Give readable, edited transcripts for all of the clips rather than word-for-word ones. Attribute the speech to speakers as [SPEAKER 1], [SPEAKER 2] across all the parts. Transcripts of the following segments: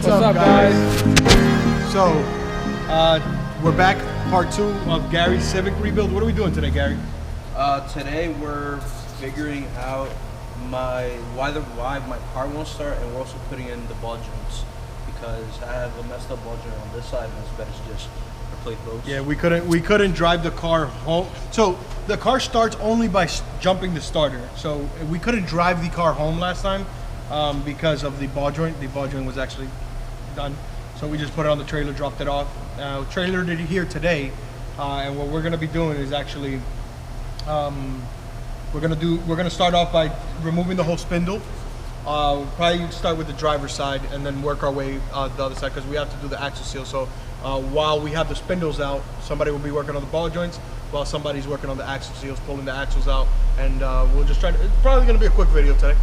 [SPEAKER 1] What's up, guys? So, we're back, part 2 of Gary's Civic rebuild. What are we doing today, Gary?
[SPEAKER 2] Today we're figuring out why my car won't start, and we're also putting in the ball joints because I have a messed up ball joint on this side, and it's better to just replace those.
[SPEAKER 1] Yeah, we couldn't drive the car home. So the car starts only by jumping the starter. So we couldn't drive the car home last time because of the ball joint. The ball joint was actually done. So we just put it on the trailer, dropped it off. Trailered it here today, and what we're gonna be doing is actually we're gonna start off by removing the whole spindle. We'll probably start with the driver's side and then work our way the other side because we have to do the axle seal. So while we have the spindles out, somebody will be working on the ball joints while somebody's working on the axle seals, pulling the axles out, and we'll just try to. It's probably gonna be a quick video today.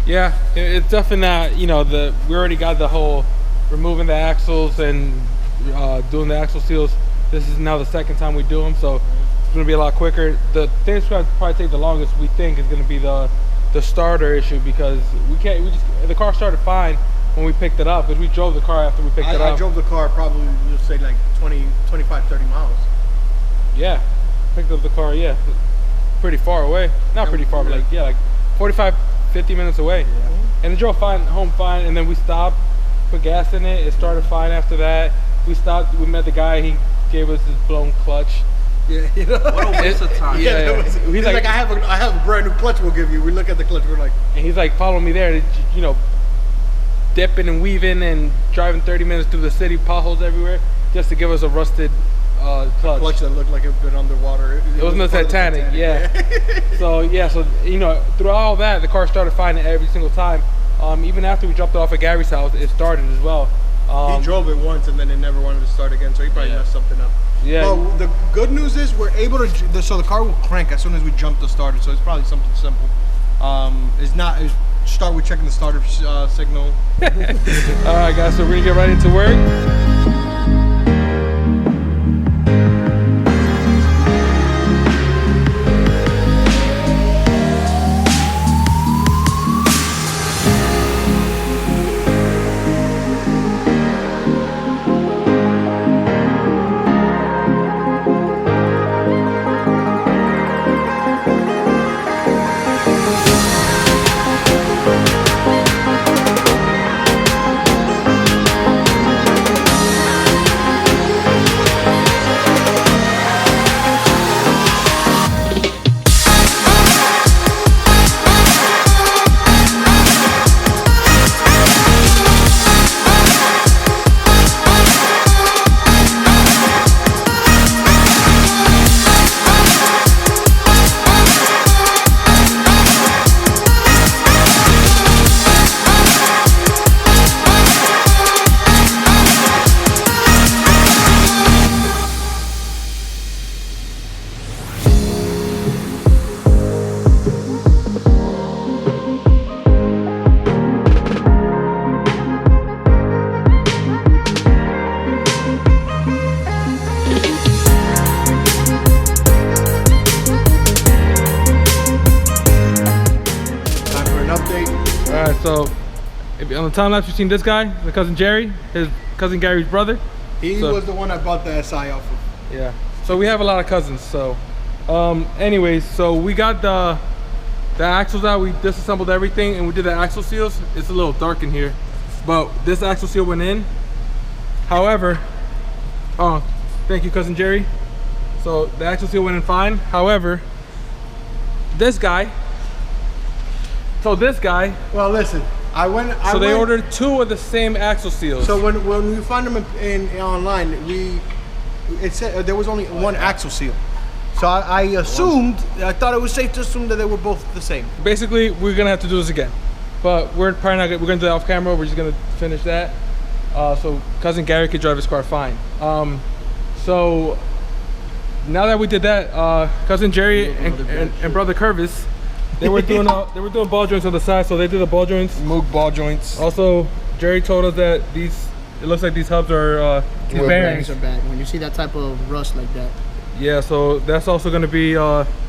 [SPEAKER 3] Yeah, it's definitely not. You know, we already got the whole removing the axles and doing the axle seals. This is now the second time we do them, so it's gonna be a lot quicker. The thing that's gonna probably take the longest, we think, is gonna be the starter issue because the car started fine when we picked it up, because we drove the car after we picked it up.
[SPEAKER 1] I drove the car probably, let's say, like 25, 30 miles.
[SPEAKER 3] Yeah, picked up the car, yeah, pretty far away. Not pretty far, but like 45, 50 minutes away. Yeah. And it drove home fine, and then we stopped, put gas in it. It started fine after that. We stopped, we met the guy, he gave us his blown clutch.
[SPEAKER 1] Yeah, you know?
[SPEAKER 2] What a waste of time.
[SPEAKER 3] Yeah.
[SPEAKER 1] He's like, I have a brand new clutch we'll give you. We look at the clutch, we're like,
[SPEAKER 3] and he's like, follow me there, you know, dipping and weaving and driving 30 minutes through the city, potholes everywhere, just to give us a rusted clutch.
[SPEAKER 1] A clutch that looked like it had been underwater.
[SPEAKER 3] It was the Titanic, yeah. So you know, through all that, the car started fine every single time. Even after we dropped it off at Gary's house, it started as well.
[SPEAKER 1] He drove it once and then it never wanted to start again, so he probably messed something up.
[SPEAKER 3] Yeah.
[SPEAKER 1] Well, the good news is we're able to. So the car will crank as soon as we jump the starter. So it's probably something simple. It's start with checking the starter signal.
[SPEAKER 3] All right, guys. So we're gonna get right into work. So on the time lapse, you've seen this guy, the cousin Jerry, his cousin Gary's brother.
[SPEAKER 1] He was the one I bought the SI off of.
[SPEAKER 3] Yeah. So we have a lot of cousins. So, anyways, so we got the axles out. We disassembled everything and we did the axle seals. It's a little dark in here, but this axle seal went in. However, thank you, cousin Jerry. So the axle seal went in fine. However, this guy. Well,
[SPEAKER 1] listen. They
[SPEAKER 3] ordered 2 of the same axle seals.
[SPEAKER 1] So when we found them in online, it said there was only one axle seal. So I thought it was safe to assume that they were both the same.
[SPEAKER 3] Basically, we're gonna have to do this again, but we're probably not. We're gonna do that off camera. We're just gonna finish that, so cousin Gary could drive his car fine. So now that we did that, cousin Jerry and brother Curvis. They were doing ball joints on the side, so they did the ball joints.
[SPEAKER 1] Moog ball joints.
[SPEAKER 3] Also, Jerry told us that it looks like these hubs are these bearings
[SPEAKER 4] are bad. When you see that type of rust like that.
[SPEAKER 3] Yeah, so that's also going to be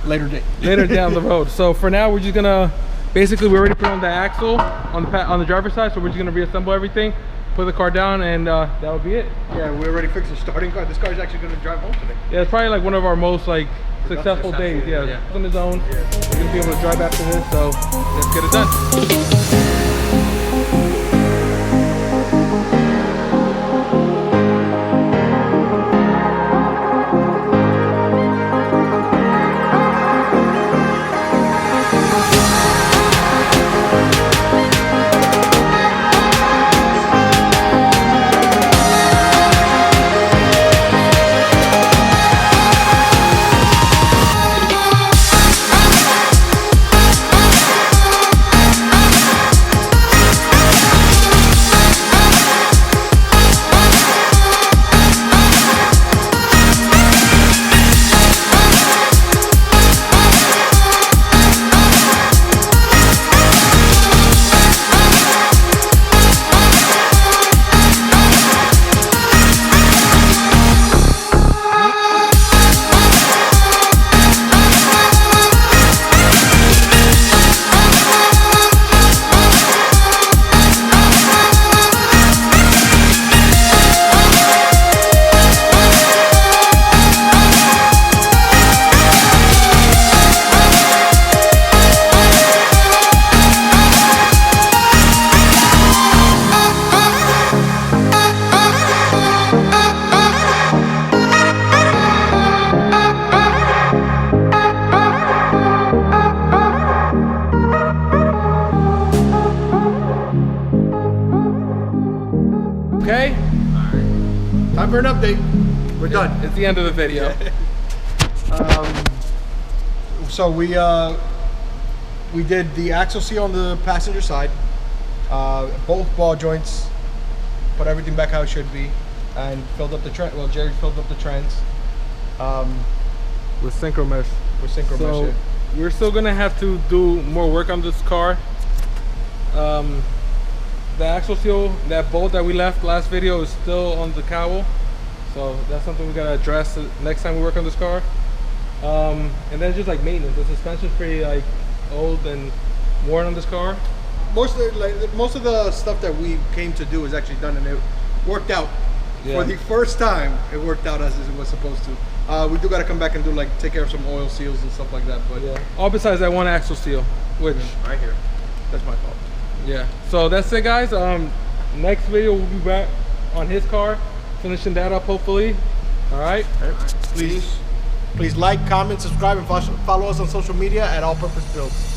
[SPEAKER 1] later
[SPEAKER 3] down the road. So for now, we're just gonna basically we already put on the axle on the driver's side, so we're just gonna reassemble everything. put the car down, and that would be it.
[SPEAKER 1] Yeah, we already fixed the starting car. This car is actually going to drive home today.
[SPEAKER 3] Yeah, it's probably like one of our most like successful days. Yeah,
[SPEAKER 2] yeah.
[SPEAKER 3] on his own. We're gonna be able to drive after this, so let's get it done. Okay,
[SPEAKER 1] Time for an update. We're done.
[SPEAKER 3] it's the end of the video.
[SPEAKER 1] So we did the axle seal on the passenger side, both ball joints, put everything back how it should be, and filled up the trend. Well, Jerry filled up the trends
[SPEAKER 3] With synchro mesh.
[SPEAKER 1] with synchro
[SPEAKER 3] So
[SPEAKER 1] mesh.
[SPEAKER 3] we're still gonna have to do more work on this car. The axle seal, that bolt that we left last video, is still on the cowl, so that's something we gotta address next time we work on this car. And then just like maintenance, the suspension's pretty like old and worn on this car.
[SPEAKER 1] Most of the stuff that we came to do is actually done, and it worked out.
[SPEAKER 3] Yeah.
[SPEAKER 1] For the first time, it worked out as it was supposed to. We do got to come back and do take care of some oil seals and stuff like that. But
[SPEAKER 3] Yeah. All besides that one axle seal, which
[SPEAKER 1] right here, that's my fault.
[SPEAKER 3] yeah. So that's it, guys. Next video we'll be back on his car, finishing that up hopefully. All right.
[SPEAKER 1] Please like, comment, subscribe, and follow us on social media at All Purpose Builds.